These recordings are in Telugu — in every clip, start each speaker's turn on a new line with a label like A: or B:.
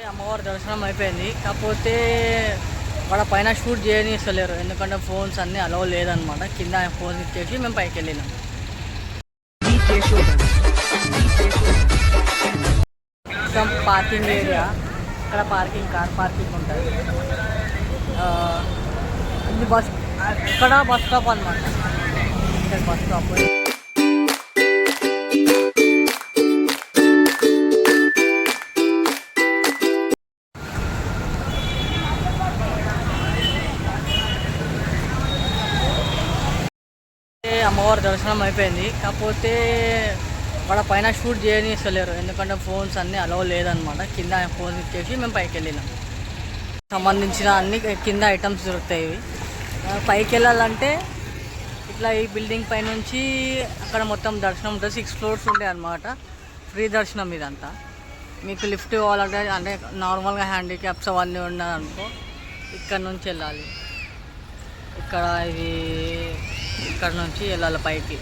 A: అమ్మవారి దర్శనం అయిపోయింది. కాకపోతే వాళ్ళ పైన షూట్ చేయనిస్తలేరు, ఎందుకంటే ఫోన్స్ అన్నీ అలౌ లేదనమాట. కింద ఫోన్ ఇచ్చేసి మేము పైకి వెళ్ళినాం. పార్కింగ్ ఏరియా, ఇక్కడ పార్కింగ్, కార్ పార్కింగ్ ఉంటుంది. ఇది బస్, ఇక్కడ బస్ స్టాప్ అనమాట. ఇక్కడ బస్ స్టాప్. అమ్మవారి దర్శనం అయిపోయింది. కాకపోతే వాళ్ళ పైన షూట్ చేయనిస్తలేరు, ఎందుకంటే ఫోన్స్ అన్నీ అలౌ లేదనమాట. కింద ఫోన్ ఇచ్చేసి మేము పైకి వెళ్ళినాం. సంబంధించిన అన్ని కింద ఐటమ్స్ దొరుకుతాయి. పైకి వెళ్ళాలంటే ఇట్లా ఈ బిల్డింగ్ పైనుంచి అక్కడ మొత్తం దర్శనం ఉంటుంది. 6 floors ఉంటాయి అన్నమాట. ఫ్రీ దర్శనం ఇదంతా. మీకు లిఫ్ట్ కావాలంటే, అంటే నార్మల్గా హ్యాండిక్యాప్స్ అవన్నీ ఉన్నదనుకో ఇక్కడ నుంచి వెళ్ళాలి. ఇక్కడ ఇది ఇక్కడ నుంచి వెళ్ళాలి పైకి.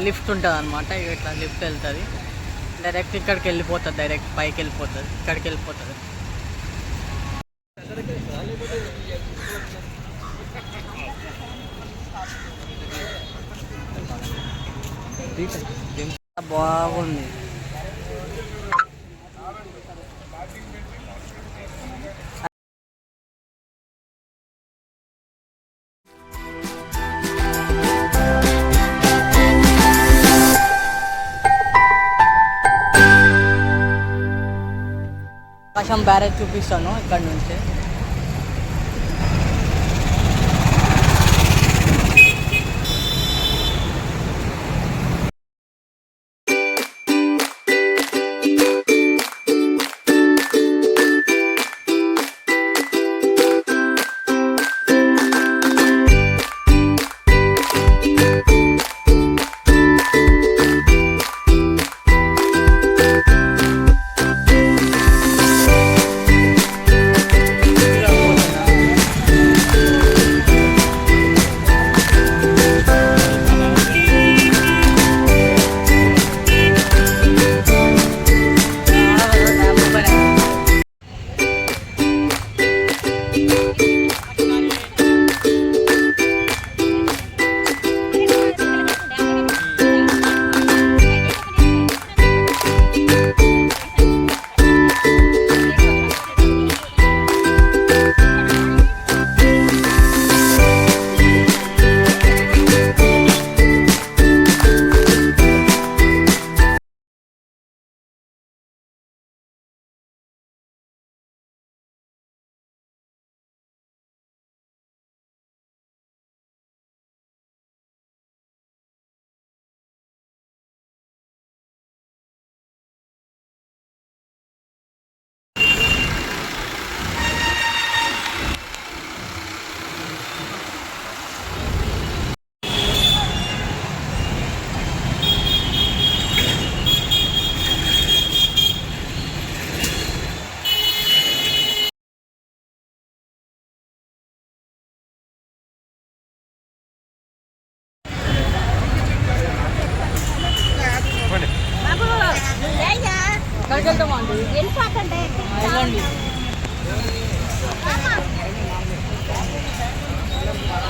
A: లిఫ్ట్ ఉంటుంది అనమాట. ఇట్లా లిఫ్ట్ వెళ్తుంది డైరెక్ట్, ఇక్కడికి వెళ్ళిపోతుంది, డైరెక్ట్ పైకి వెళ్ళిపోతుంది, ఇక్కడికి వెళ్ళిపోతుంది. బాగుంది. ప్రకాశం బ్యారేజ్ చూపిస్తాను ఇక్కడ నుంచి. ఎక్కడికి వెళ్తామండి? వెళ్ళండి.